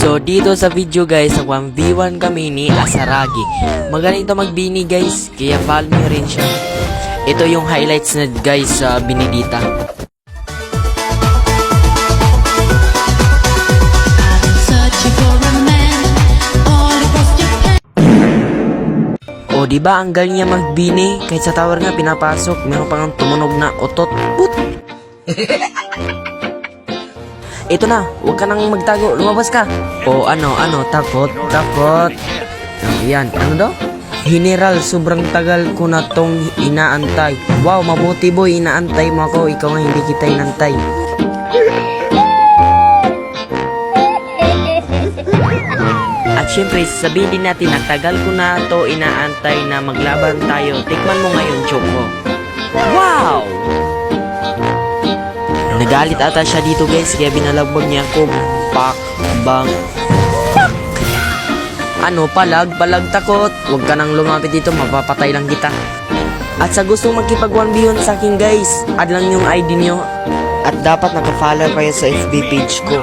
So dito sa video guys, sa 1v1 kami ni Asaragi. Magaling to magbini guys, kaya follow nyo rin siya. Ito yung highlights na guys sa binidita. O diba ang galing niya magbini, kahit sa tower nga pinapasok, meron pang tumunog na otot. Put! Ito na, huwag ka nang magtago, lumabas ka. O ano, takot. Ayan, ano daw? General, sobrang tagal ko na tong inaantay. Wow, mabuti boy, inaantay mo ako, ikaw nga hindi kita inantay. At syempre, sabihin din natin na tagal ko na to inaantay na maglaban tayo. Tikman mo ngayon, Choco. Wow! Nagalit ata siya dito guys, kaya binalagbag niya ako. Pak, bang, pak! Ano, palag takot. Huwag ka nang lumapit dito, mapapatay lang kita. At sa gustong magkipag 1v1 sa akin guys, add lang yung ID niyo. At dapat nakafollow kayo sa FB page ko.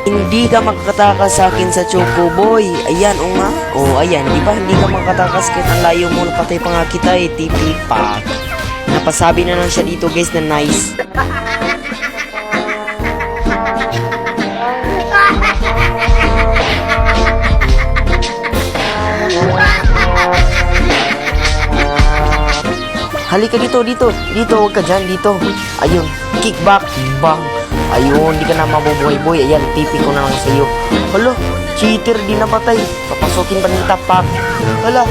Hindi ka makakatakas sa akin sa Choco Boy. Ayan, o nga. O, ayan, di ba hindi ka makakatakas kahit ang layo mo, napatay pa nga kita eh, tipi-pak. Napasabi na lang siya dito guys na nice. Halika dito, huwag ka dyan, dito. Ayun, kickback, bang. Ayun, di ka na mabubuhay-boy. Ayan, tipi ko na lang sa'yo. Hala, cheater, di napatay. Papasokin pa ng tapak. Hala.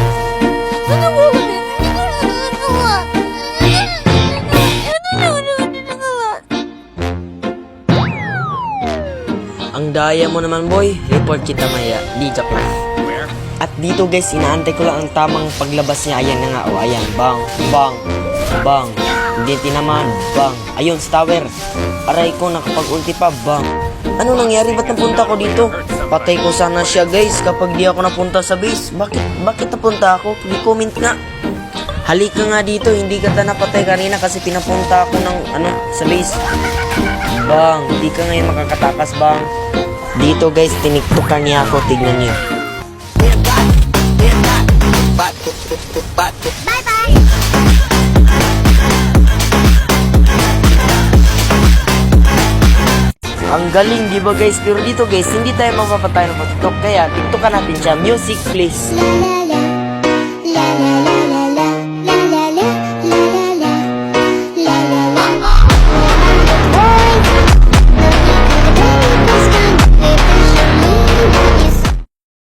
Ang daya mo naman, boy. Report kita maya. Di joke lang. At dito guys, inaantay ko lang ang tamang paglabas niya. Ayan na nga, o ayan, bang. Hindi tinaman, bang. Ayun, sa tower. Aray ko, nakapag-ulti pa, bang. Ano nangyari? Ba't napunta ko dito? Patay ko sana siya guys kapag di ako napunta sa base. Bakit napunta ako? I-comment nga. Halika nga dito, hindi ka napatay kanina kasi pinapunta ako ng sa base. Bang, hindi ka ngayon makakatakas, bang. Dito guys, tiniktukan niya ako, tignan niyo. Bye-bye! Ang galing, di ba guys? Pero dito guys, hindi tayo mapapatay ng TikTok. Kaya, TikTokan natin siya. Music please.